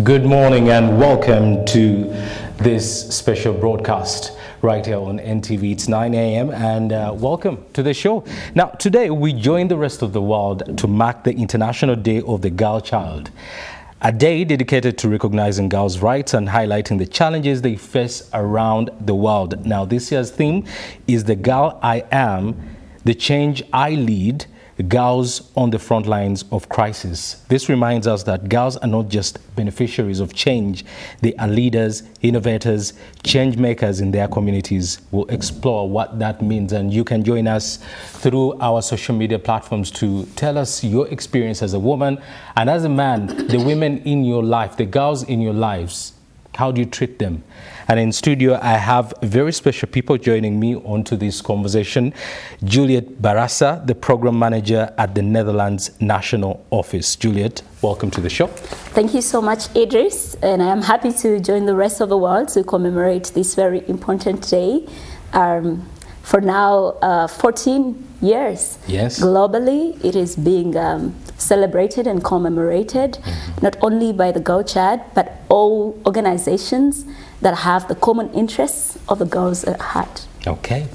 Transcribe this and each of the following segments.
Good morning and welcome to this special broadcast right here on NTV. It's 9 a.m. and welcome to the show. Now, today we join the rest of the world to mark the International Day of the Girl Child, a day dedicated to recognizing girls' rights and highlighting the challenges they face around the world. Now, this year's theme is The Girl I Am, the Change I Lead, Girls on the Front Lines of Crisis. This reminds us that girls are not just beneficiaries of change, they are leaders, innovators, change makers in their communities. We'll explore what that means, and you can join us through our social media platforms to tell us your experience as a woman and as a man, the women in your life, the girls in your lives. How do you treat them? And in studio, I have very special people joining me onto this conversation. Juliet Barassa, the program manager at the Netherlands National Office. Juliet, welcome to the show. Thank you so much, Idris. And I am happy to join the rest of the world to commemorate this very important day. For now, 14 years. Yes. Globally, it is being celebrated and commemorated, not only by the Girl Child, but all organizations that have the common interests of the girls at heart. Okay.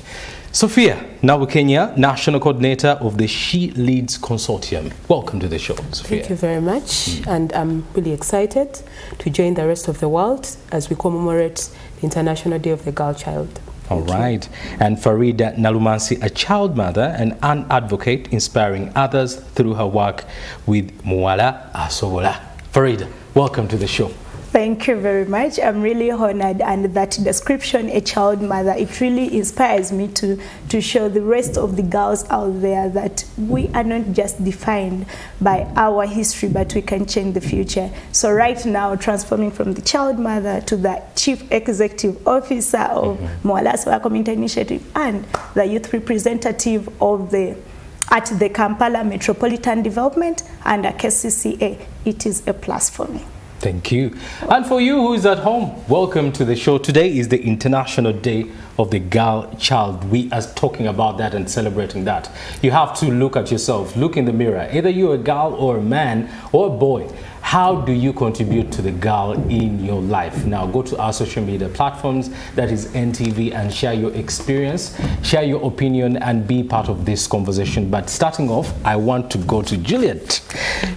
Sophia Nawukenya, National Coordinator of the She Leads Consortium. Welcome to the show, Sophia. Thank you very much. And I'm really excited to join the rest of the world as we commemorate the International Day of the Girl Child. All right. And Farida Nalumansi, a child mother and an advocate, inspiring others through her work with Muwala Asobola. Farida, welcome to the show. Thank you very much. I'm really honored, and that description, a child mother, it really inspires me to show the rest of the girls out there that we are not just defined by our history, but we can change the future. So right now, transforming from the child mother to the Chief Executive Officer of Muwala Asobola Community Initiative and the youth representative of at the Kampala Metropolitan Development and a KCCA, it is a plus for me. Thank you. And for you who is at home, welcome to the show. Today is the International Day of the Girl Child. We are talking about that and celebrating that. You have to look at yourself, look in the mirror. Either you're a girl or a man or a boy. How do you contribute to the girl in your life? Now go to our social media platforms, that is NTV, and share your experience, share your opinion, and be part of this conversation. But starting off, I want to go to Juliet.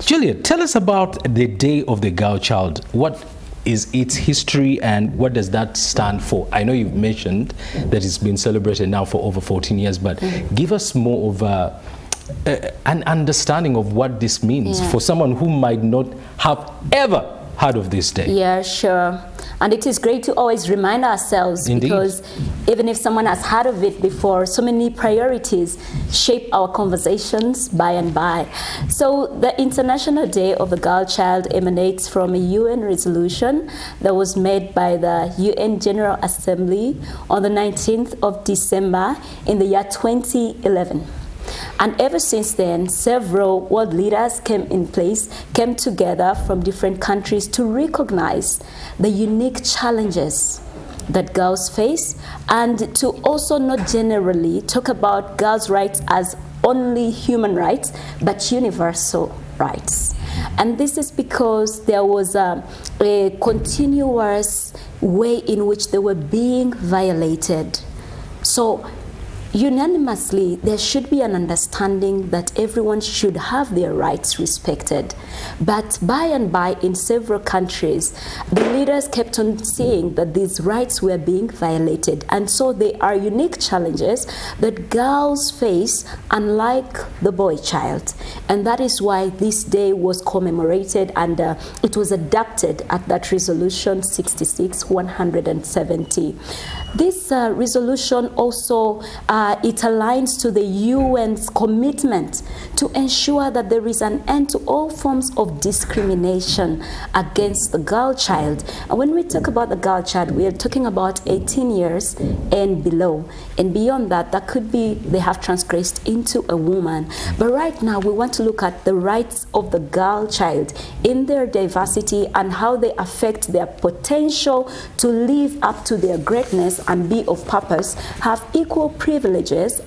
Juliet, tell us about the Day of the Girl Child. What is its history and what does that stand for? I know you've mentioned that it's been celebrated now for over 14 years, but give us more of an understanding of what this means for someone who might not have ever heard of this day. Yeah, sure. And it is great to always remind ourselves, because even if someone has heard of it before, so many priorities shape our conversations by and by. So the International Day of the Girl Child emanates from a UN resolution that was made by the UN General Assembly on the 19th of December in the year 2011. And ever since then, several world leaders came together from different countries to recognize the unique challenges that girls face, and to also not generally talk about girls' rights as only human rights, but universal rights. And this is because there was a continuous way in which they were being violated. So unanimously, there should be an understanding that everyone should have their rights respected. But by and by, in several countries, the leaders kept on seeing that these rights were being violated. And so there are unique challenges that girls face, unlike the boy child. And that is why this day was commemorated, and it was adopted at that resolution 66-170. This resolution also it aligns to the UN's commitment to ensure that there is an end to all forms of discrimination against the girl child. And when we talk about the girl child, we are talking about 18 years and below. And beyond that, that could be they have transgressed into a woman. But right now, we want to look at the rights of the girl child in their diversity and how they affect their potential to live up to their greatness and be of purpose, have equal privileges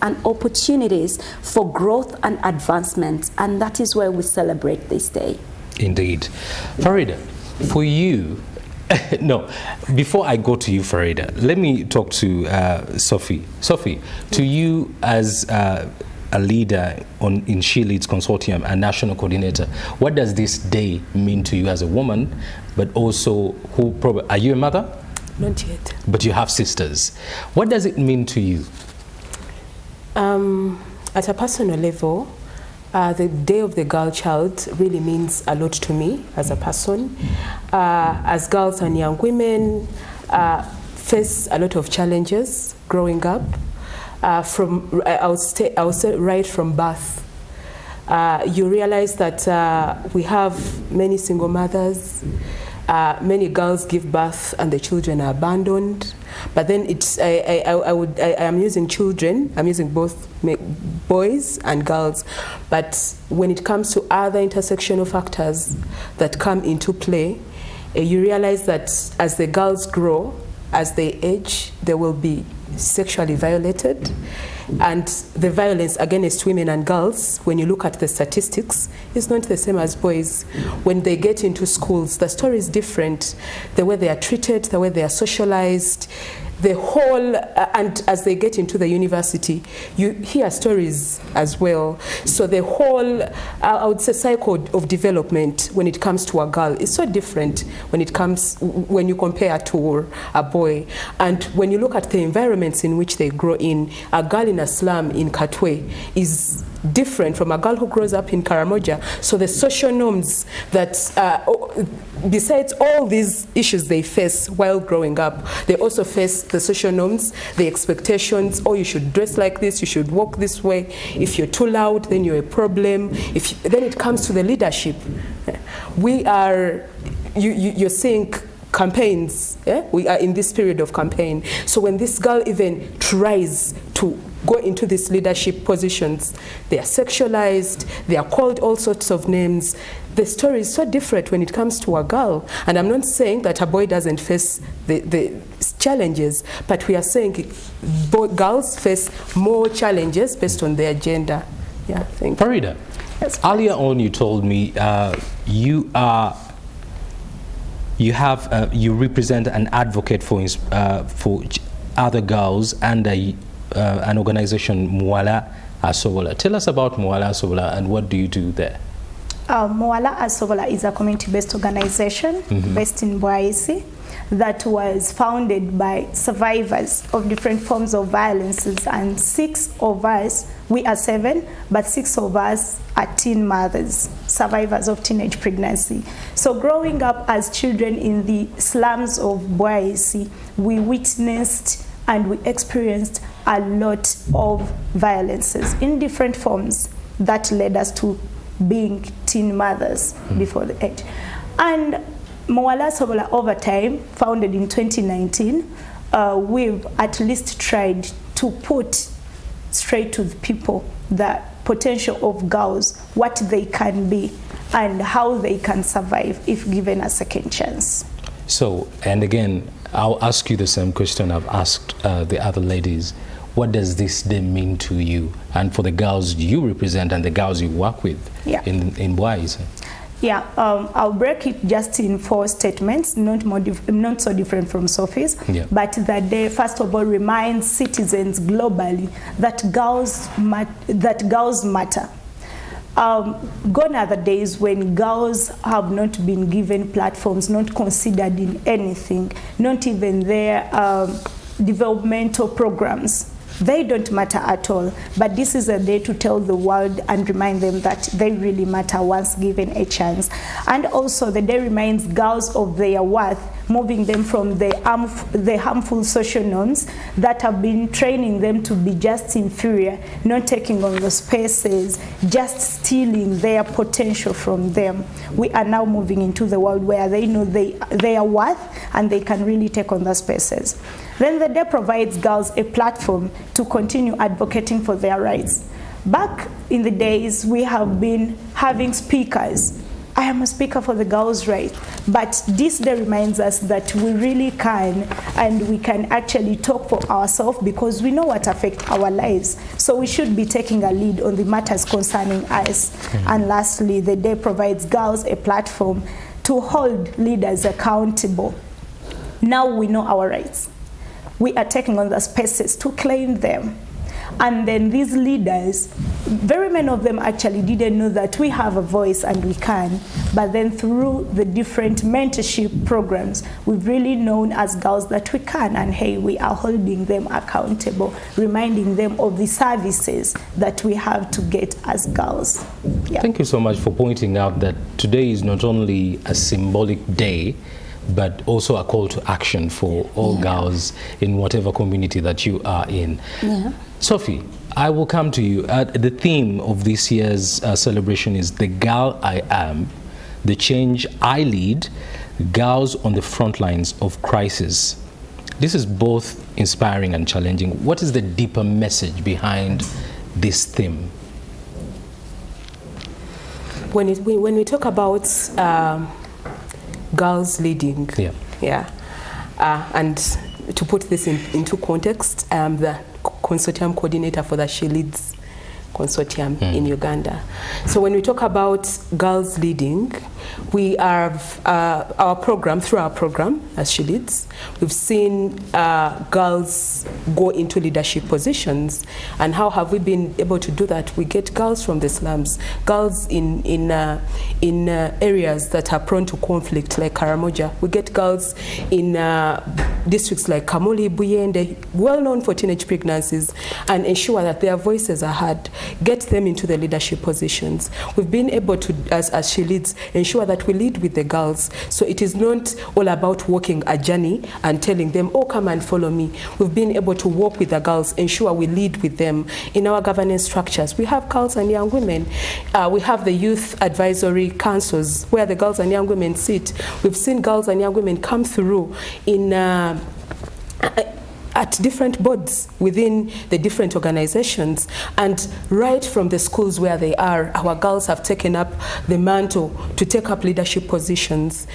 and opportunities for growth and advancement. And that is where we celebrate this day. Indeed. Farida, for you, no, before I go to you, Farida, let me talk to Sophie. Sophie, to you as a leader in She Leads Consortium and national coordinator, what does this day mean to you as a woman, but also are you a mother? Not yet. But you have sisters. What does it mean to you? At a personal level, the Day of the Girl Child really means a lot to me as a person. As girls and young women face a lot of challenges growing up. I would say right from birth. You realize that we have many single mothers. Many girls give birth and the children are abandoned. But then I'm using children. I'm using both boys and girls. But when it comes to other intersectional factors that come into play, you realize that as the girls grow, as they age, they will be sexually violated. And the violence against women and girls, when you look at the statistics, is not the same as boys. When they get into schools, the story is different. The way they are treated, the way they are socialized, the whole, and as they get into the university, you hear stories as well. So the whole, I would say, cycle of development when it comes to a girl is so different when you compare to a boy. And when you look at the environments in which they grow in, a girl in a slum in Katwe is different from a girl who grows up in Karamoja. So the social norms that, besides all these issues they face while growing up, they also face the social norms, the expectations, oh, you should dress like this, you should walk this way. If you're too loud, then you're a problem. Then it comes to the leadership. You're seeing campaigns. We are in this period of campaign. So when this girl even tries to go into these leadership positions, they are sexualized, they are called all sorts of names. The story is so different when it comes to a girl. And I'm not saying that a boy doesn't face the challenges, but we are saying girls face more challenges based on their gender. Yeah, thank you. Farida, Yes, earlier on you told me you represent an advocate for other girls and an organization, Mwala Asobola. Tell us about Mwala Asobola and what do you do there? Mwala Asobola is a community-based organization based in Bwaisi that was founded by survivors of different forms of violences, and 6 of us, we are 7, but 6 of us are teen mothers, survivors of teenage pregnancy. So growing up as children in the slums of Bwaisi, we witnessed and we experienced a lot of violences in different forms that led us to being teen mothers before the age. And Mwala Asobola, over time, founded in 2019, we've at least tried to put straight to the people the potential of girls, what they can be, and how they can survive if given a second chance. So, and again, I'll ask you the same question I've asked the other ladies. What does this day mean to you and for the girls you represent and the girls you work with in Bwaisi? Yeah, I'll break it just in 4 statements, not so different from Sophie's. Yeah. But that day, first of all, reminds citizens globally that girls matter. Gone are the days when girls have not been given platforms, not considered in anything, not even their developmental programs. They don't matter at all, but this is a day to tell the world and remind them that they really matter once given a chance. And also the day reminds girls of their worth, moving them from the harmful social norms that have been training them to be just inferior, not taking on the spaces, just stealing their potential from them. We are now moving into the world where they know their worth and they can really take on the spaces. Then the day provides girls a platform to continue advocating for their rights. Back in the days, we have been having speakers. I am a speaker for the girls' rights, but this day reminds us that we really can, and we can actually talk for ourselves because we know what affects our lives. So we should be taking a lead on the matters concerning us. And lastly, the day provides girls a platform to hold leaders accountable. Now we know our rights. We are taking on the spaces to claim them. And then these leaders, very many of them actually didn't know that we have a voice and we can. But then through the different mentorship programs, we've really known as girls that we can. And hey, we are holding them accountable, reminding them of the services that we have to get as girls. Yeah. Thank you so much for pointing out that today is not only a symbolic day, but also a call to action for all girls in whatever community that you are in. Yeah. Sophie, I will come to you. The theme of this year's celebration is The Girl I Am, the change I lead, girls on the front lines of crisis. This is both inspiring and challenging. What is the deeper message behind this theme? When we talk about girls leading, and to put this into context, I am the consortium coordinator for the She Leads consortium in Uganda. So when we talk about girls leading, we have our program, through our program as She Leads, we've seen girls go into leadership positions. And how have we been able to do that? We get girls from the slums, girls in areas that are prone to conflict like Karamoja. We get girls in districts like Kamuli, Buyende, well known for teenage pregnancies, and ensure that their voices are heard, get them into the leadership positions. We've been able to, as She Leads, ensure that we lead with the girls. So it is not all about walking a journey and telling them, oh, come and follow me. We've been able to walk with the girls, ensure we lead with them. In our governance structures, we have girls and young women. We have the youth advisory councils where the girls and young women sit. We've seen girls and young women come through in at different boards within the different organizations, and right from the schools where they are, our girls have taken up the mantle to take up leadership positions.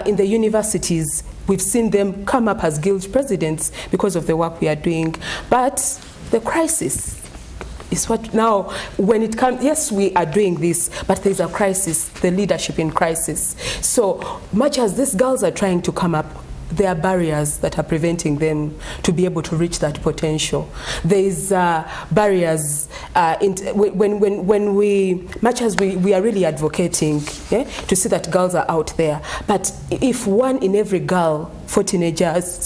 In the universities, we've seen them come up as Gilr presidents because of the work we are doing. But the crisis is what now, when it comes, yes, we are doing this, but there's a crisis, the leadership in crisis. So much as these girls are trying to come up, there are barriers that are preventing them to be able to reach that potential. There's barriers when we, much as we are really advocating to see that girls are out there, but if one in every 4 teenagers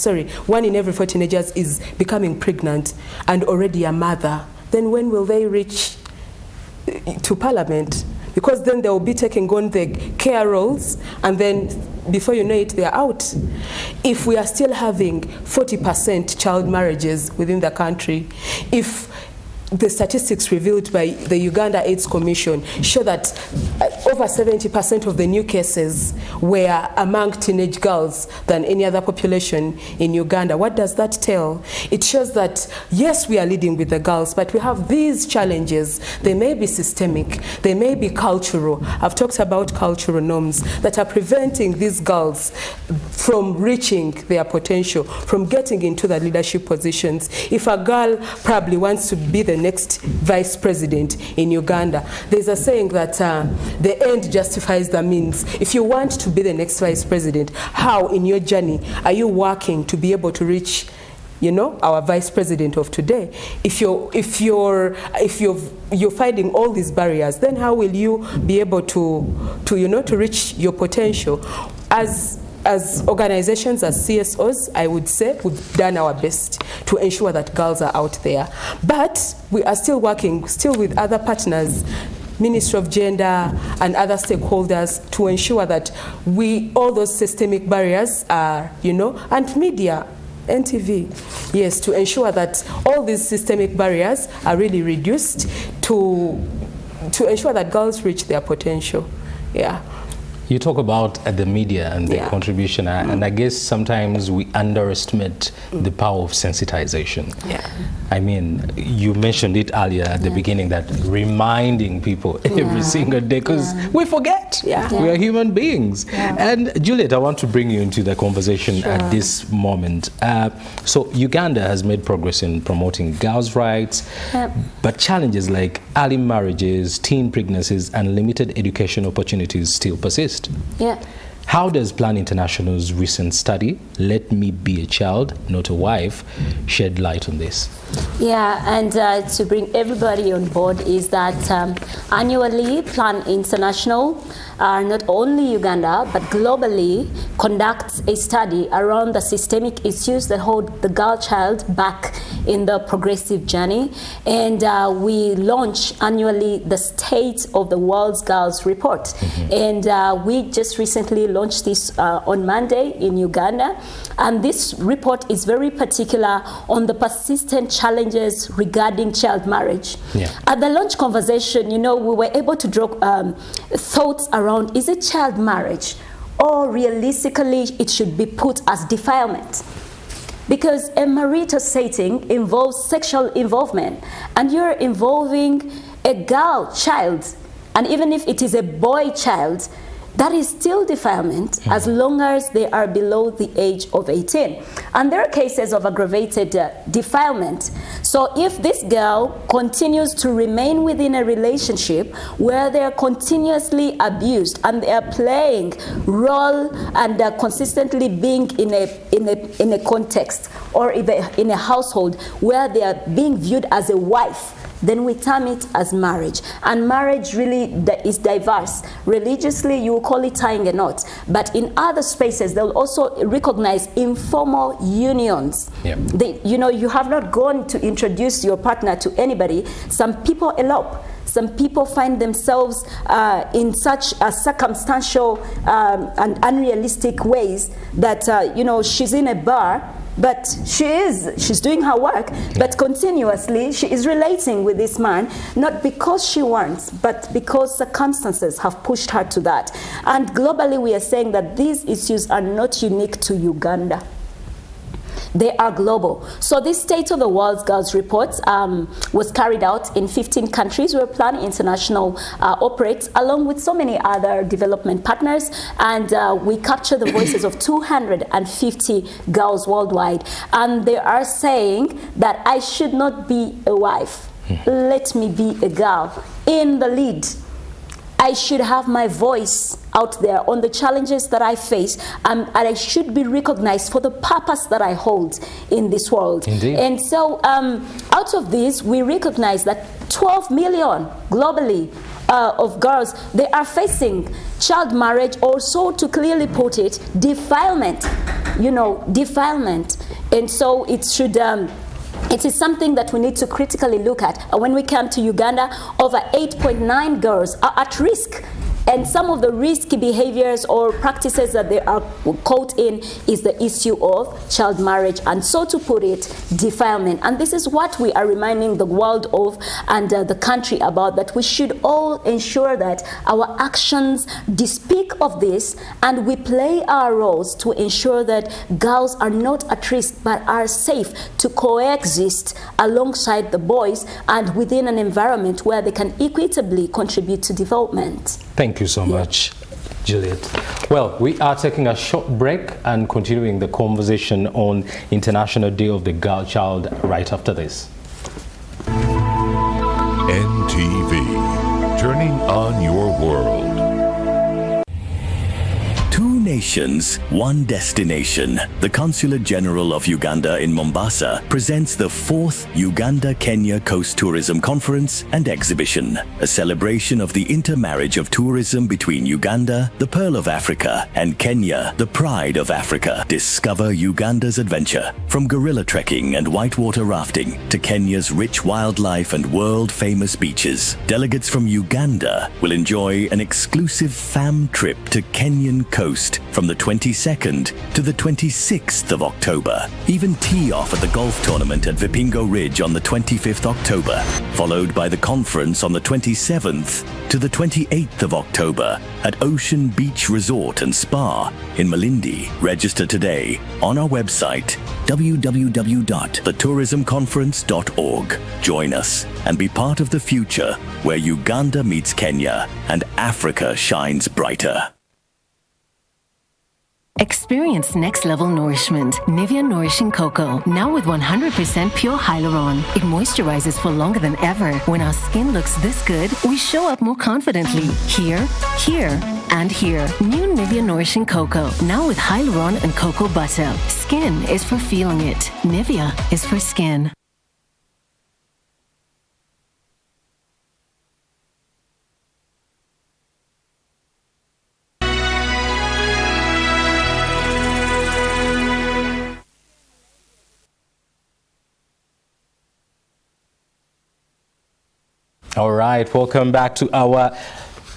is becoming pregnant and already a mother, then when will they reach to Parliament? Because then they will be taking on the care roles, and then before you know it, they are out. If we are still having 40% child marriages within the country, if the statistics revealed by the Uganda AIDS Commission show that over 70% of the new cases were among teenage girls than any other population in Uganda. What does that tell? It shows that, yes, we are leading with the girls, but we have these challenges. They may be systemic, they may be cultural. I've talked about cultural norms that are preventing these girls from reaching their potential, from getting into the leadership positions. If a girl probably wants to be the next vice president in Uganda, there's a saying that the end justifies the means. If you want to be the next vice president, how in your journey are you working to be able to reach, you know, our vice president of today? If you're finding all these barriers, then how will you be able to reach your potential? As organizations, as CSOs, I would say we've done our best to ensure that girls are out there. But we are still working with other partners, Ministry of Gender and other stakeholders, to ensure that all those systemic barriers are, and media, NTV, yes, to ensure that all these systemic barriers are really reduced to ensure that girls reach their potential. Yeah. You talk about the media and their contribution, and I guess sometimes we underestimate the power of sensitization. Yeah. I mean, you mentioned it earlier at the beginning, that reminding people every single day, because we forget. We are human beings. And Juliet, I want to bring you into the conversation at this moment. So Uganda has made progress in promoting girls' rights, but challenges like early marriages, teen pregnancies, and limited education opportunities still persist. How does Plan International's recent study, Let Me Be a Child, Not a Wife, shed light on this? Yeah, and to bring everybody on board is that annually Plan International, not only Uganda but globally, conducts a study around the systemic issues that hold the girl child back in the progressive journey. And we launch annually the State of the World's Girls Report. Mm-hmm. And we just recently launched this on Monday in Uganda. And this report is very particular on the persistent challenges regarding child marriage. Yeah. At the launch conversation, we were able to draw thoughts around, is it child marriage, or realistically it should be put as defilement? Because a marital setting involves sexual involvement, and you're involving a girl child, and even if it is a boy child, that is still defilement as long as they are below the age of 18. And there are cases of aggravated defilement. So if this girl continues to remain within a relationship where they are continuously abused and they are playing role and consistently being in a context or in a household where they are being viewed as a wife, then we term it as marriage. And marriage really is diverse. Religiously, you will call it tying a knot. But in other spaces, they'll also recognize informal unions. Yeah. You have not gone to introduce your partner to anybody. Some people elope. Some people find themselves in such circumstantial and unrealistic ways that, she's in a bar, but she's doing her work, but continuously she is relating with this man, not because she wants, but because circumstances have pushed her to that. And globally we are saying that these issues are not unique to Uganda. They are global. So this State of the World's Girls Report was carried out in 15 countries where Plan International operates, along with so many other development partners, and we capture the voices of 250 girls worldwide. And they are saying that I should not be a wife. Let me be a girl in the lead. I should have my voice out there on the challenges that I face, and I should be recognized for the purpose that I hold in this world. Indeed. And so out of this, we recognize that 12 million globally of girls, they are facing child marriage, or so to clearly put it, defilement, defilement. And so it should... it is something that we need to critically look at. When we come to Uganda, over 8.9 girls are at risk. And some of the risky behaviors or practices that they are caught in is the issue of child marriage, and so to put it, defilement. And this is what we are reminding the world of and the country about, that we should all ensure that our actions speak of this, and we play our roles to ensure that girls are not at risk but are safe to coexist alongside the boys and within an environment where they can equitably contribute to development. Thank you so much, Juliet. Well, we are taking a short break and continuing the conversation on International Day of the Girl Child right after this. NTV, turning on your world. Two nations, one destination. The Consulate General of Uganda in Mombasa presents the 4th Uganda-Kenya Coast Tourism Conference and Exhibition, a celebration of the intermarriage of tourism between Uganda, the Pearl of Africa, and Kenya, the Pride of Africa. Discover Uganda's adventure, from gorilla trekking and whitewater rafting to Kenya's rich wildlife and world-famous beaches. Delegates from Uganda will enjoy an exclusive fam trip to Kenyan coast from the 22nd to the 26th of October. Even tee off at the golf tournament at Vipingo Ridge on the 25th October, followed by the conference on the 27th to the 28th of October at Ocean Beach Resort and Spa in Malindi. Register today on our website www.thetourismconference.org. Join us and be part of the future where Uganda meets Kenya and Africa shines brighter. Experience next-level nourishment. Nivea Nourishing Cocoa, now with 100% pure hyaluron. It moisturizes for longer than ever. When our skin looks this good, we show up more confidently. Here, And here, new Nivea Nourishing Cocoa, now with hyaluron and cocoa butter. Skin is for feeling it. Nivea is for skin. All right, welcome back to our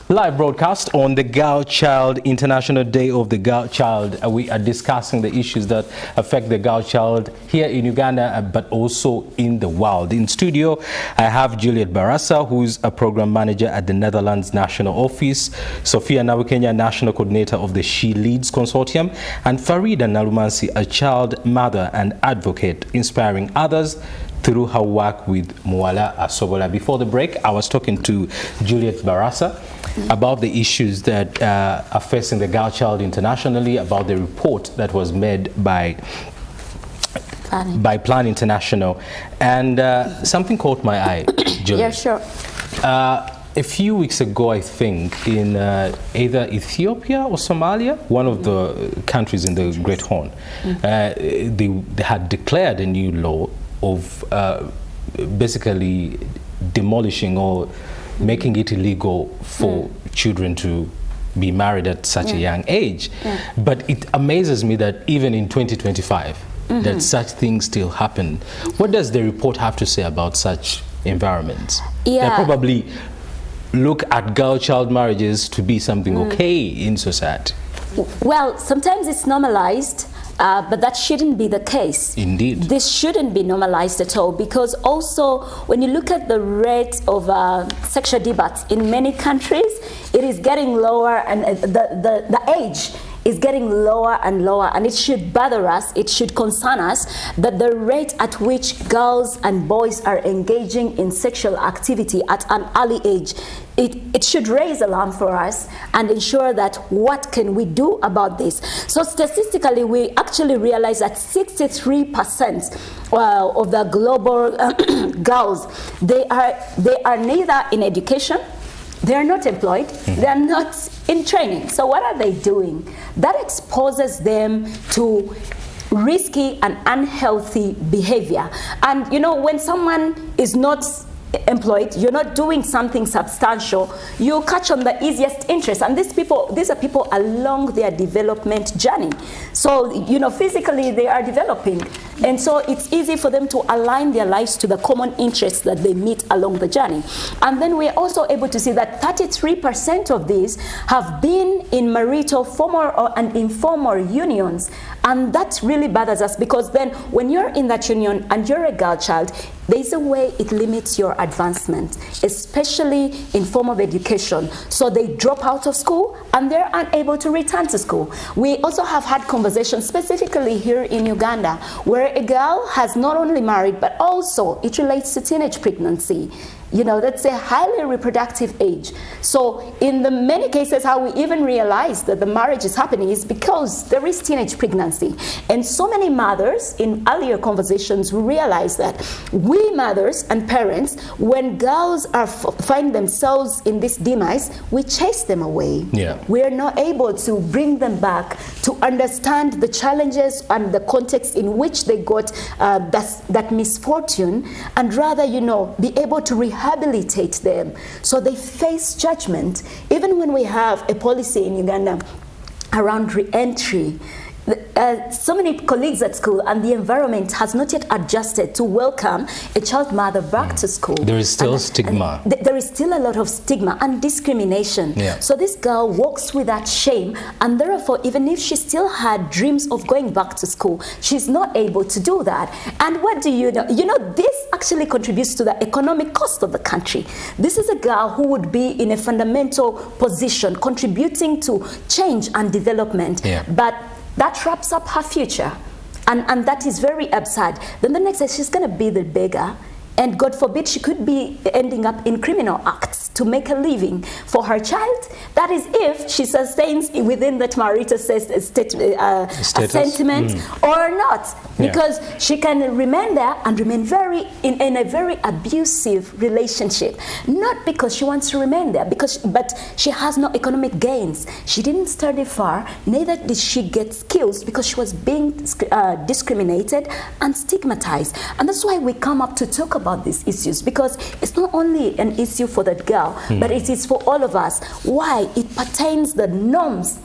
live broadcast on the Girl Child International Day of the Girl Child. We are discussing the issues that affect the girl child here in Uganda, but also in the world. In studio, I have Juliet Barasa, who's a program manager at the Netherlands National Office, Sophia Nawikenya, National Coordinator of the She Leads Consortium, and Farida Nalumansi, a child mother and advocate, inspiring others through her work with Muwala Asobola. Before the break, I was talking to Juliet Barasa about the issues that are facing the girl child internationally, about the report that was made by Plan International, and something caught my eye, Juliet. Yeah, sure. A few weeks ago, I think, in either Ethiopia or Somalia, one of the countries in the Great Horn, they had declared a new law of basically demolishing or making it illegal for children to be married at such a young age. But it amazes me that even in 2025, that such things still happen. What does the report have to say about such environments? They probably look at girl-child marriages to be something okay in society. Well, sometimes it's normalized, but that shouldn't be the case. Indeed. This shouldn't be normalized at all, because also when you look at the rate of sexual debates in many countries, it is getting lower, and the age is getting lower and lower, and it should bother us, it should concern us that the rate at which girls and boys are engaging in sexual activity at an early age, it should raise alarm for us and ensure that what can we do about this. So statistically, we actually realize that 63% of the global girls, they are neither in education, they are not employed, they are not in training. So what are they doing? That exposes them to risky and unhealthy behavior. And you know, when someone is not employed, you're not doing something substantial, you catch on the easiest interest. And these are people along their development journey. So, you know, physically they are developing. And so it's easy for them to align their lives to the common interests that they meet along the journey. And then we're also able to see that 33% of these have been in marital, formal and informal unions. And that really bothers us, because then when you're in that union and you're a girl child, there's a way it limits your advancement, especially in form of education. So they drop out of school and they're unable to return to school. We also have had conversations specifically here in Uganda where a girl has not only married, but also it relates to teenage pregnancy. You know, that's a highly reproductive age. So in the many cases, how we even realize that the marriage is happening is because there is teenage pregnancy. And so many mothers, in earlier conversations, we realize that we mothers and parents, when girls find themselves in this demise, we chase them away. We are not able to bring them back to understand the challenges and the context in which they got that misfortune, and rather, you know, be able to rehabilitate them so they face judgment. Even when we have a policy in Uganda around re-entry, so many colleagues at school and the environment has not yet adjusted to welcome a child mother back to school. There is still stigma. There is still a lot of stigma and discrimination. So this girl walks with that shame, and therefore, even if she still had dreams of going back to school, she's not able to do that. And what do you know? You know, this actually contributes to the economic cost of the country. This is a girl who would be in a fundamental position, contributing to change and development. But that wraps up her future, and that is very absurd. Then the next day she's going to be the beggar And God forbid she could be ending up in criminal acts to make a living for her child. That is if she sustains within that marital sentiment or not. Because she can remain there and remain in a very abusive relationship. Not because she wants to remain there, but she has no economic gains. She didn't study far, neither did she get skills because she was being discriminated and stigmatized. And that's why we come up to talk about these issues, because it's not only an issue for that girl, but it is for all of us. Why? It pertains the norms,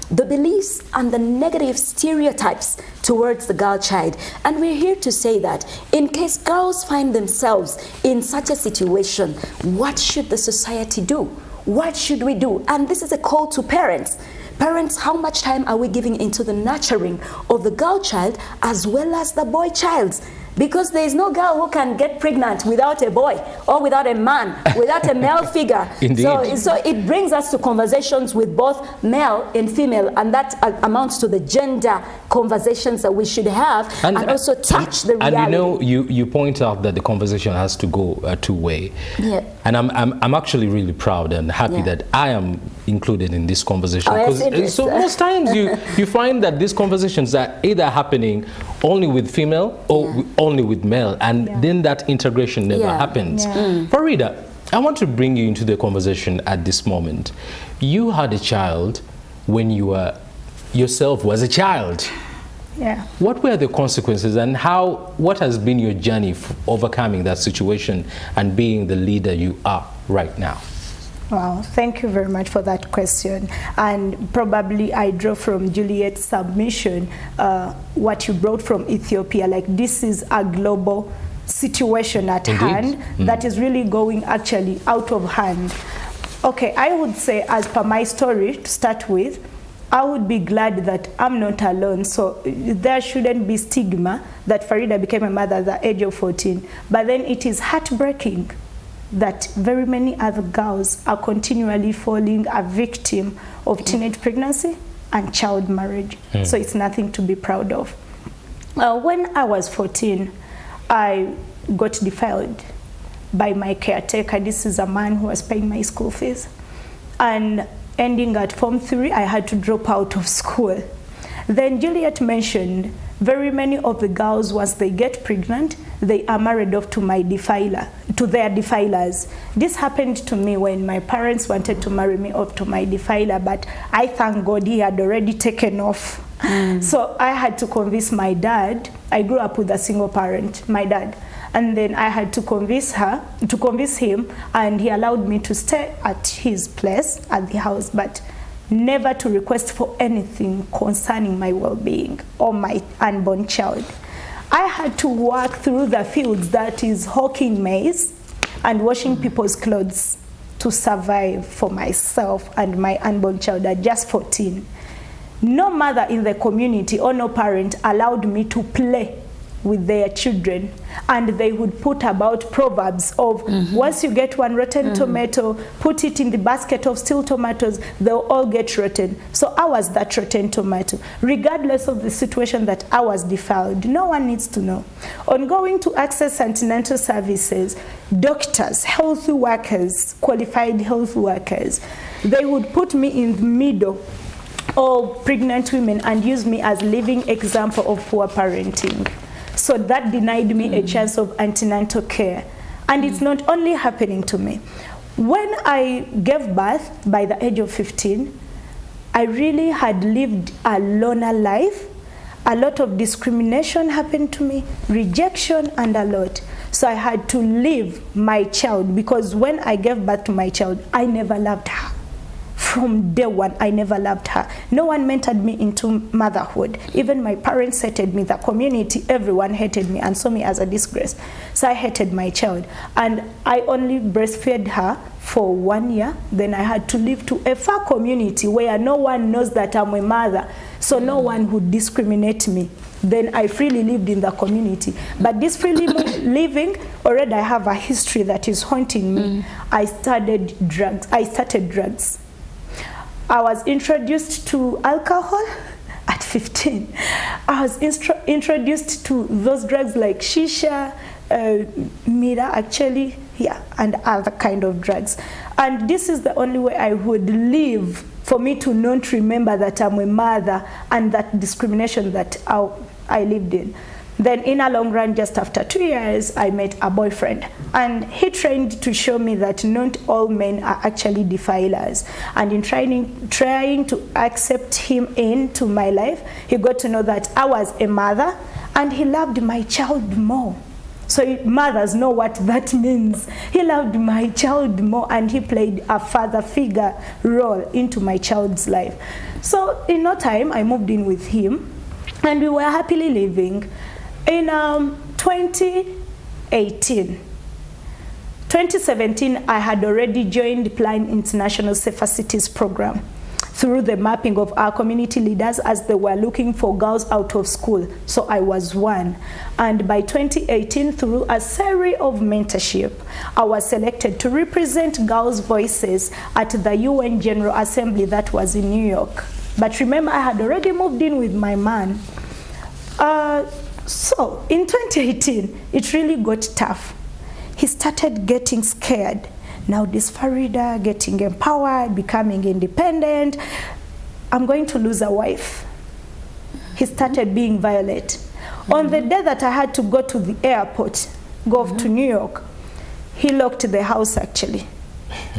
the beliefs, and the negative stereotypes towards the girl child. And we're here to say that in case girls find themselves in such a situation, what should the society do? What should we do? And this is a call to parents. Parents, how much time are we giving into the nurturing of the girl child as well as the boy child? Because there is no girl who can get pregnant without a boy or without a man, without a male figure. Indeed. So it brings us to conversations with both male and female, and that amounts to the gender conversations that we should have, and also touch the reality. And you know, you point out that the conversation has to go two-way. Yeah. And I'm actually really proud and happy that I am included in this conversation. So most times you find that these conversations are either happening only with female or only with male, and then that integration never happens. Farida, I want to bring you into the conversation at this moment. You had a child when you were yourself was a child. Yeah. What were the consequences, and what has been your journey for overcoming that situation and being the leader you are right now? Wow, thank you very much for that question. And probably I draw from Juliet's submission what you brought from Ethiopia. Like, this is a global situation at hand that is really going actually out of hand. Okay, I would say, as per my story to start with, I would be glad that I'm not alone. So there shouldn't be stigma that Farida became a mother at the age of 14. But then it is heartbreaking that very many other girls are continually falling a victim of teenage pregnancy and child marriage. So it's nothing to be proud of. When I was 14, I got defiled by my caretaker. This is a man who was paying my school fees. And ending at Form 3, I had to drop out of school. Then Juliet mentioned very many of the girls, once they get pregnant, they are married off to their defilers. This happened to me when my parents wanted to marry me off to my defiler, but I thank God he had already taken off. So I had to convince my dad. I grew up with a single parent, my dad. And then I had to convince him, and he allowed me to stay at his place, at the house, but never to request for anything concerning my well-being or my unborn child. I had to walk through the fields, that is hawking maize and washing people's clothes, to survive for myself and my unborn child at just 14. No mother in the community or no parent allowed me to play with their children, and they would put about proverbs of once you get one rotten tomato, put it in the basket of still tomatoes, they'll all get rotten. So I was that rotten tomato, regardless of the situation that I was defiled. No one needs to know. On going to access antenatal services, doctors, health workers, qualified health workers, they would put me in the middle of pregnant women and use me as living example of poor parenting. So that denied me a chance of antenatal care. And it's not only happening to me. When I gave birth by the age of 15, I really had lived a loner life. A lot of discrimination happened to me, rejection, and a lot. So I had to leave my child, because when I gave birth to my child, I never loved her. From day one, I never loved her. No one mentored me into motherhood. Even my parents hated me. The community, everyone hated me and saw me as a disgrace. So I hated my child. And I only breastfed her for 1 year. Then I had to leave to a far community where no one knows that I'm a mother. So no one would discriminate me. Then I freely lived in the community. But this freely living, already I have a history that is haunting me. I started drugs. I was introduced to alcohol at 15. I was introduced to those drugs like shisha, mira actually, yeah, and other kind of drugs. And this is the only way I would live, for me to not remember that I'm a mother and that discrimination that I lived in. Then in a long run, just after 2 years, I met a boyfriend, and he trained to show me that not all men are actually defilers. And in trying to accept him into my life, he got to know that I was a mother, and he loved my child more. So mothers know what that means. He loved my child more, and he played a father figure role into my child's life. So in no time, I moved in with him, and we were happily living. In 2017, I had already joined Plan International Safer Cities program through the mapping of our community leaders as they were looking for girls out of school. So I was one. And by 2018, through a series of mentorship, I was selected to represent girls' voices at the UN General Assembly that was in New York. But remember, I had already moved in with my man. So in 2018, it really got tough. He started getting scared. Now this Farida, getting empowered, becoming independent. I'm going to lose a wife. He started being violent. On the day that I had to go to the airport, go to New York, he locked the house actually.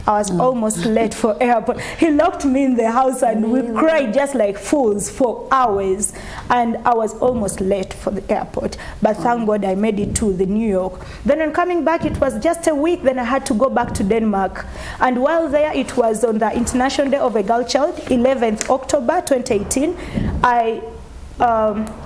I was almost late for airport. He locked me in the house, and we cried just like fools for hours. And I was almost late for the airport. But thank God I made it to the New York. Then on coming back, it was just a week. Then I had to go back to Denmark. And while there, it was on the International Day of a Girl Child, 11th October 2018.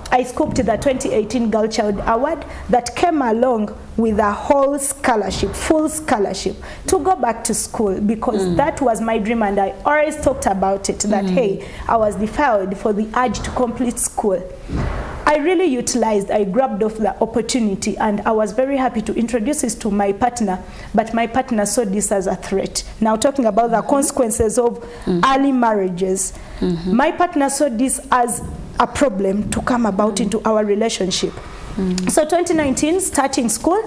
I scooped the 2018 Girl Child Award that came along with a whole scholarship, full scholarship, to go back to school, because that was my dream, and I always talked about it, that hey, I was defiled for the urge to complete school. I really I grabbed off the opportunity, and I was very happy to introduce this to my partner, but my partner saw this as a threat. Now talking about the consequences of early marriages, my partner saw this as a problem to come about into our relationship. So 2019, starting school,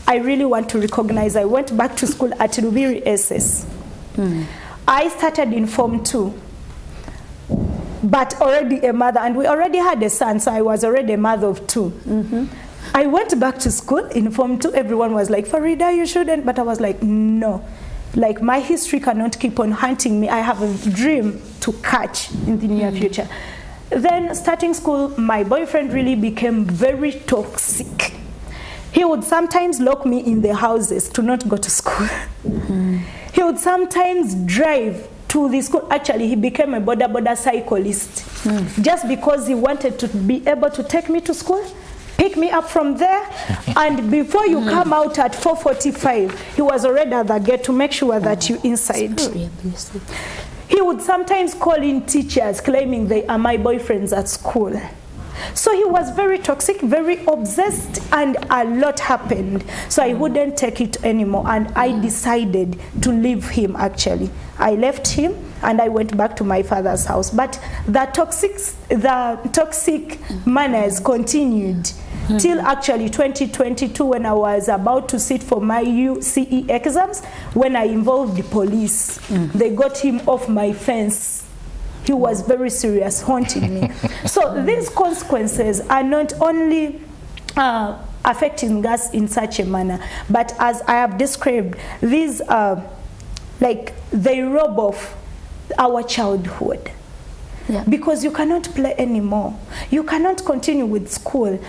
I really want to recognize, I went back to school at Rubiri SS. I started in Form 2, but already a mother, and we already had a son, so I was already a mother of 2. I went back to school in Form 2. Everyone was like, Farida, you shouldn't. But I was like, no. Like, my history cannot keep on hunting me. I have a dream to catch in the near future. Then starting school, my boyfriend really became very toxic. He would sometimes lock me in the houses to not go to school. He would sometimes drive to the school. Actually, he became a border cyclist just because he wanted to be able to take me to school, pick me up from there, and before you come out at 4:45, he was already at the gate to make sure that you're inside. He would sometimes call in teachers claiming they are my boyfriends at school. So he was very toxic, very obsessed, and a lot happened. So I wouldn't take it anymore, and I decided to leave him actually. I left him and I went back to my father's house. But the toxic manners continued till actually 2022, when I was about to sit for my UCE exams, when I involved the police. They got him off my fence. He was very serious, haunting me. So these consequences are not only affecting us in such a manner, but as I have described, these like they rob off our childhood. Because you cannot play anymore. You cannot continue with school.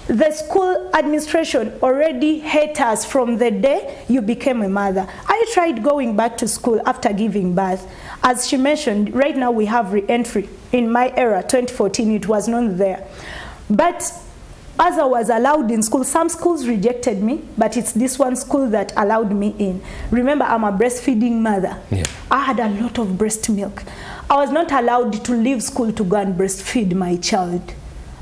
The school administration already hate us from the day you became a mother. I tried going back to school after giving birth. As she mentioned, right now we have re-entry. In my era, 2014, it was not there. But as I was allowed in school, some schools rejected me, but it's this one school that allowed me in. Remember, I'm a breastfeeding mother. I had a lot of breast milk. I was not allowed to leave school to go and breastfeed my child.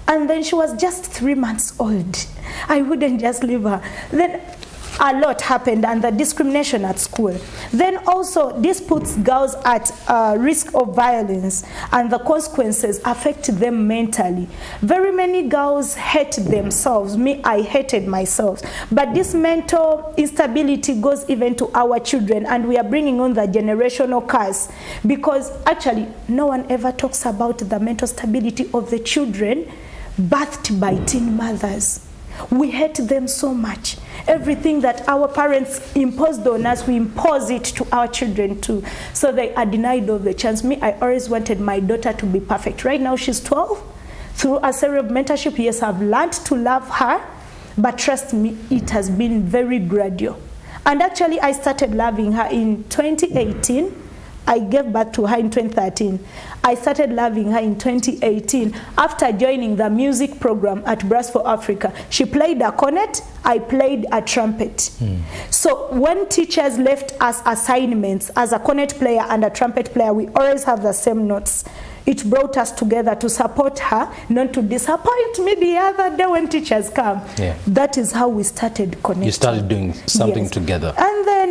And then she was just 3 months old. I wouldn't just leave her. Then a lot happened, and the discrimination at school. Then also, this puts girls at risk of violence, and the consequences affect them mentally. Very many girls hate themselves. Me, I hated myself. But this mental instability goes even to our children, and we are bringing on the generational curse, because actually no one ever talks about the mental stability of the children birthed by teen mothers. We hate them so much. Everything that our parents imposed on us, we impose it to our children too. So they are denied of the chance. Me, I always wanted my daughter to be perfect. Right now she's 12. Through a series of mentorship, yes, I've learned to love her, but trust me, it has been very gradual. And actually, I started loving her in 2018. I gave birth to her in 2013. I started loving her in 2018 after joining the music program at Brass for Africa. She played a cornet, I played a trumpet. So when teachers left us assignments as a cornet player and a trumpet player, we always have the same notes. It brought us together to support her, not to disappoint me the other day when teachers come. Yeah. That is how we started connecting. You started doing something together. And then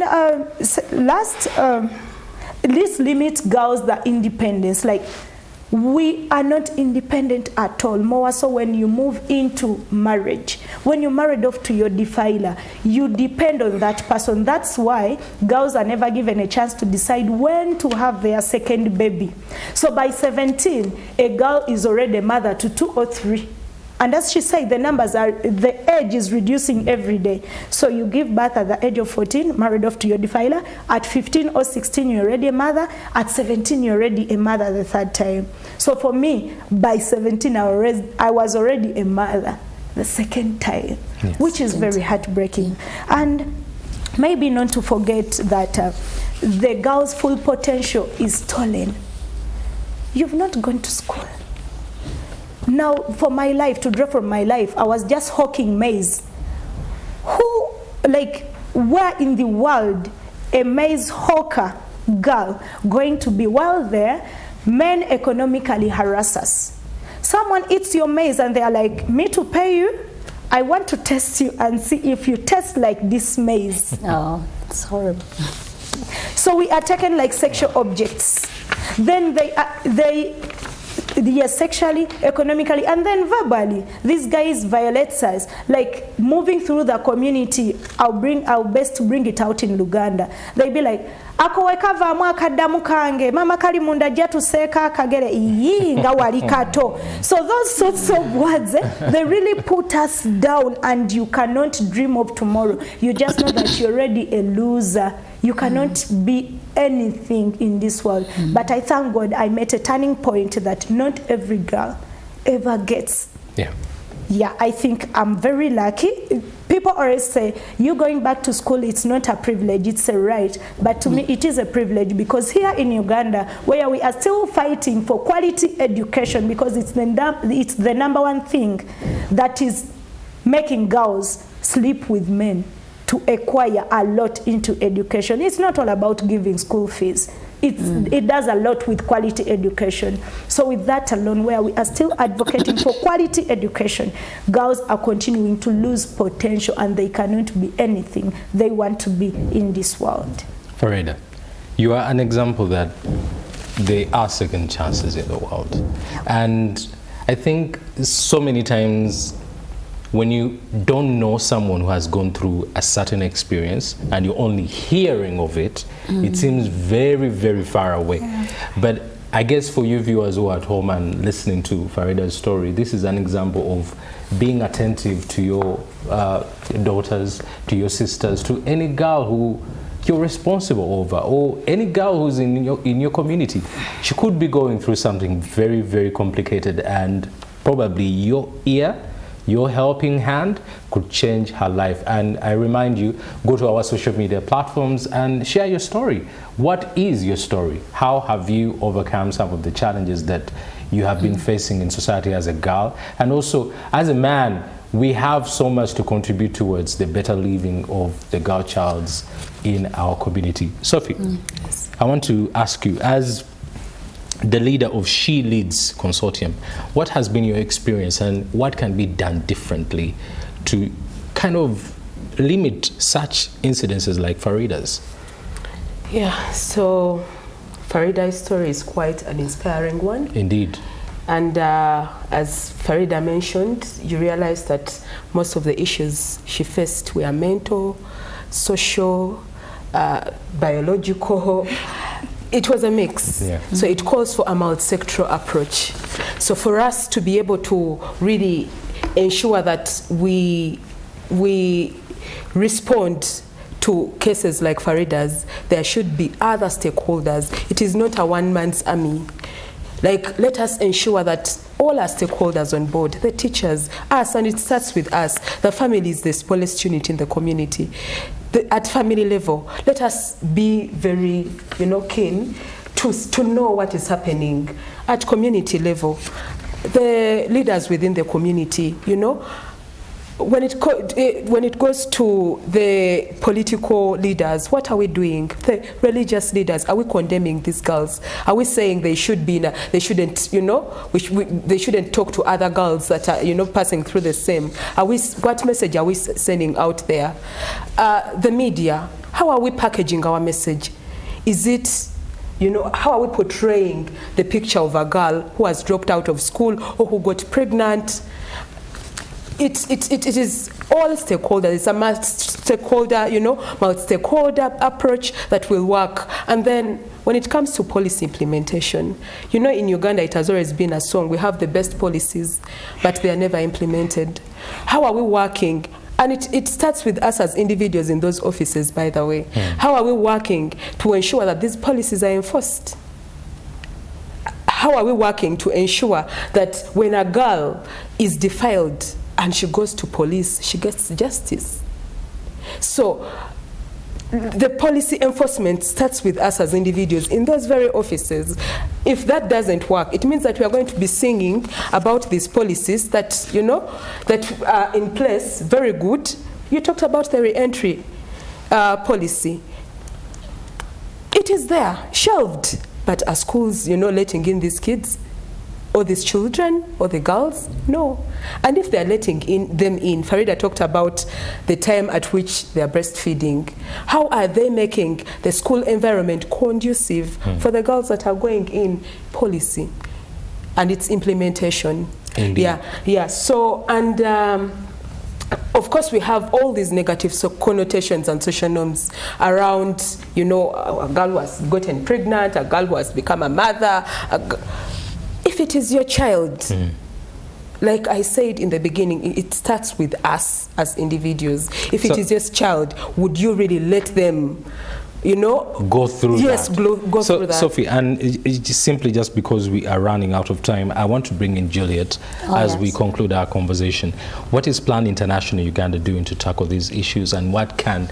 this limits girls the independence. Like, we are not independent at all. More so when you move into marriage. When you're married off to your defiler, you depend on that person. That's why girls are never given a chance to decide when to have their second baby. So by 17, a girl is already a mother to 2 or 3. And as she said, the age is reducing every day. So you give birth at the age of 14, married off to your defiler. At 15 or 16, you're already a mother. At 17, you're already a mother the 3rd time. So for me, by 17, I was already a mother the 2nd time, yes, which is very heartbreaking. And maybe not to forget that the girl's full potential is stolen. You've not gone to school. Now, for my life, to draw from my life, I was just hawking maize. Where in the world a maize hawker girl going to be? While there, men economically harass us. Someone eats your maize and they are like, me to pay you? I want to test you and see if you taste like this maize. Oh, it's horrible. So we are taken like sexual objects. Then yes, sexually, economically, and then verbally. These guys violate us. Like, moving through the community, I'll best bring it out in Luganda. They be like, akoweka vamu akadamu kange, mama kali munda jatu seka kagere iyi nga wali kato. So those sorts of words, they really put us down, and you cannot dream of tomorrow. You just know that you're already a loser. You cannot be anything in this world. But I thank God I met a turning point that not every girl ever gets. Yeah, I think I'm very lucky. People always say, you going back to school, it's not a privilege, it's a right. But to me, it is a privilege, because here in Uganda, where we are still fighting for quality education, because it's the #1 thing that is making girls sleep with men to acquire a lot into education. It's not all about giving school fees. It does a lot with quality education. So with that alone, where we are still advocating for quality education, girls are continuing to lose potential, and they cannot be anything they want to be in this world. Farida, you are an example that there are second chances in the world. And I think so many times when you don't know someone who has gone through a certain experience and you're only hearing of it, it seems very, very far away. Yeah. But I guess for you viewers who are at home and listening to Farida's story, this is an example of being attentive to your daughters, to your sisters, to any girl who you're responsible over, or any girl who's in your community. She could be going through something very, very complicated, and probably your ear, your helping hand could change her life. And I remind you, go to our social media platforms and share your story. What is your story? How have you overcome some of the challenges that you have been facing in society as a girl? And also, as a man, we have so much to contribute towards the better living of the girl childs in our community. Sophie, I want to ask you, as the leader of She Leads Consortium, what has been your experience and what can be done differently to kind of limit such incidences like Farida's? Yeah, so Farida's story is quite an inspiring one. Indeed. And as Farida mentioned, you realize that most of the issues she faced were mental, social, biological. It was a mix. Yeah. So it calls for a multi-sectoral approach. So for us to be able to really ensure that we respond to cases like Farida's, there should be other stakeholders. It is not a one-man's army. Like, let us ensure that all our stakeholders on board, the teachers, us, and it starts with us. The family is the smallest unit in the community. At family level, let us be very, keen to know what is happening. At community level, the leaders within the community, when it goes to the political leaders, what are we doing? The religious leaders, are we condemning these girls? Are we saying they should be, they shouldn't, they shouldn't talk to other girls that are, passing through the same? What message are we sending out there? The media, how are we packaging our message? Is it, how are we portraying the picture of a girl who has dropped out of school or who got pregnant? It is all stakeholders. It's a multi-stakeholder approach that will work. And then when it comes to policy implementation, in Uganda it has always been a song. We have the best policies, but they are never implemented. How are we working? And it starts with us as individuals in those offices, by the way. How are we working to ensure that these policies are enforced? How are we working to ensure that when a girl is defiled and she goes to police, she gets justice? So the policy enforcement starts with us as individuals in those very offices. If that doesn't work, it means that we are going to be singing about these policies that, that are in place, very good. You talked about the re-entry policy. It is there, shelved. But are schools, letting in these kids? Or these children, or the girls? No. And if they're letting them in, Farida talked about the time at which they're breastfeeding. How are they making the school environment conducive for the girls that are going in? Policy and its implementation. Indeed. Yeah. So, and of course, we have all these negative connotations and social norms around, a girl who has gotten pregnant, a girl who has become a mother. If it is your child, like I said in the beginning, it starts with us as individuals. If it is your child, would you really let them, go through that? Yes, go through that. Sophie, and it's simply just because we are running out of time, I want to bring in Juliet as we conclude our conversation. What is Plan International Uganda doing to tackle these issues, and what can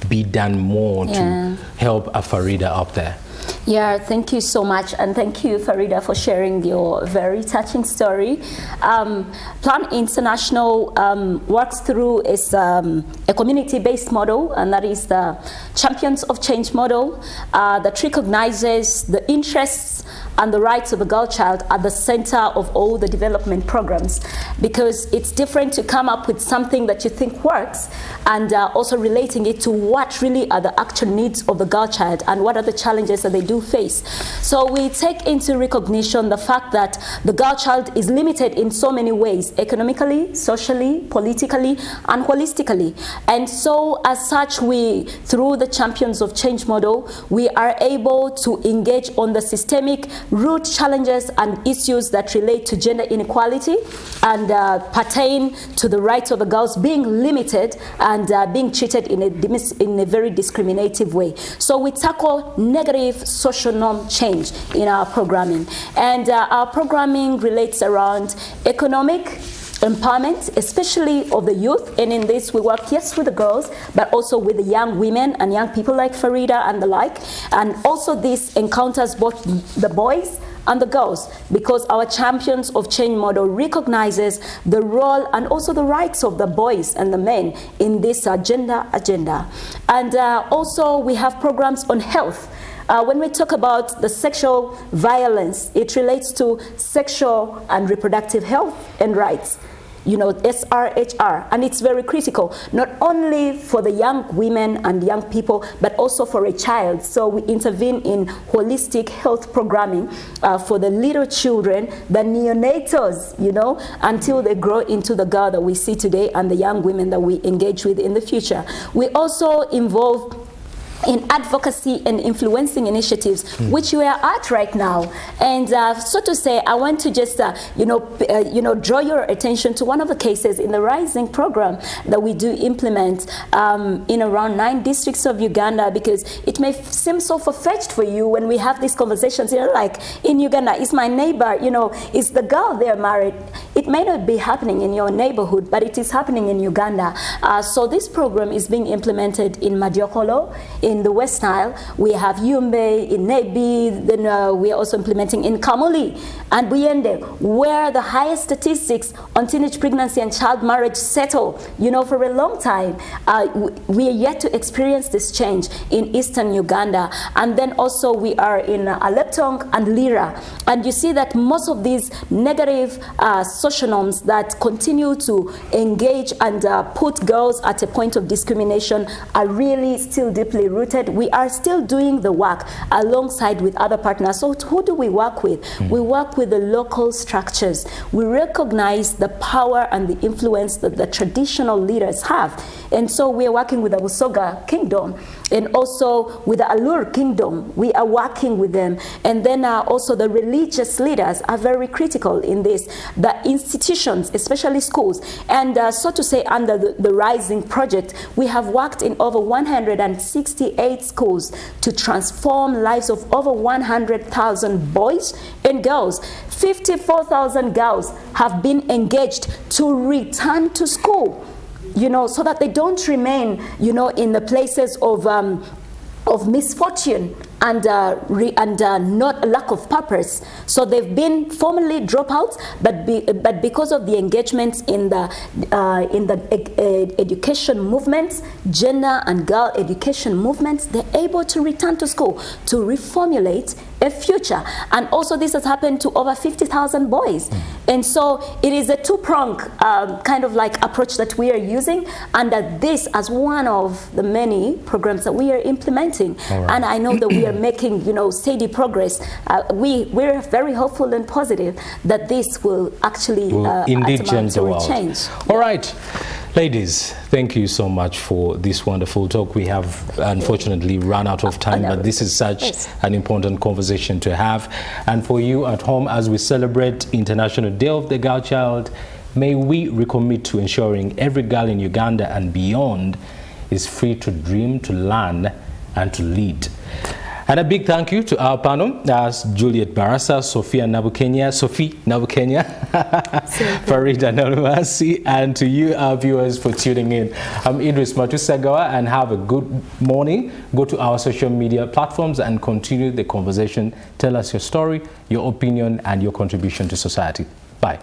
be done more to help a Farida up there? Yeah, thank you so much, and thank you, Farida, for sharing your very touching story. Plan International works through a community-based model, and that is the Champions of Change model that recognizes the interests and the rights of a girl child at the center of all the development programs, because it's different to come up with something that you think works and also relating it to what really are the actual needs of the girl child and what are the challenges that they do face. So we take into recognition the fact that the girl child is limited in so many ways, economically, socially, politically, and holistically. And so as such, we, through the Champions of Change model, we are able to engage on the systemic root challenges and issues that relate to gender inequality and pertain to the rights of the girls being limited and being treated in a very discriminative way. So we tackle negative social norm change in our programming. And our programming relates around economic empowerment, especially of the youth, and in this we work, yes, with the girls, but also with the young women and young people like Farida and the like. And also this encounters both the boys and the girls, because our Champions of Change model recognizes the role and also the rights of the boys and the men in this gender agenda. And also we have programs on health. When we talk about the sexual violence, it relates to sexual and reproductive health and rights. SRHR, and it's very critical, not only for the young women and young people, but also for a child. So we intervene in holistic health programming for the little children, the neonatals, until they grow into the girl that we see today and the young women that we engage with in the future. We also involve in advocacy and influencing initiatives, which we are at right now. And so to say, I want to just, draw your attention to one of the cases in the Rising program that we do implement in around 9 districts of Uganda, because it may seem so far-fetched for you when we have these conversations, like in Uganda, is my neighbor, is the girl there married? It may not be happening in your neighborhood, but it is happening in Uganda. So this program is being implemented in Madiokolo, in the West Nile. We have Yumbe, in Nebi, then we are also implementing in Kamuli and Buyende, where the highest statistics on teenage pregnancy and child marriage settle, for a long time. We are yet to experience this change in eastern Uganda. And then also we are in Aleptong and Lira. And you see that most of these negative social norms that continue to engage and put girls at a point of discrimination are really still deeply rooted. We are still doing the work alongside with other partners. So who do we work with? We work with the local structures. We recognize the power and the influence that the traditional leaders have. And so we are working with the Busoga Kingdom and also with the Alur Kingdom. We are working with them. And then also the religious leaders are very critical in this. The institutions, especially schools. And so to say, under the Rising Project, we have worked in over 168 schools to transform lives of over 100,000 boys and girls. 54,000 girls have been engaged to return to school, so that they don't remain, in the places of misfortune and not a lack of purpose. So they've been formally dropouts, but because of the engagements in the education movements, gender and girl education movements, they're able to return to school to reformulate a future. And also this has happened to over 50,000 boys. And so it is a two-pronged kind of like approach that we are using, and this as one of the many programs that we are implementing. Right. And I know that we are making, steady progress. We're very hopeful and positive that this will actually indeed change the world. All right. Ladies, thank you so much for this wonderful talk. We have unfortunately run out of time, but this is such an important conversation to have. And for you at home, as we celebrate International Day of the Girl Child, may we recommit to ensuring every girl in Uganda and beyond is free to dream, to learn, and to lead. And a big thank you to our panel, as Juliet Barasa, Sophie Nabukenya, Farida Nalumasi, and to you, our viewers, for tuning in. I'm Idris Matusagawa, and have a good morning. Go to our social media platforms and continue the conversation. Tell us your story, your opinion, and your contribution to society. Bye.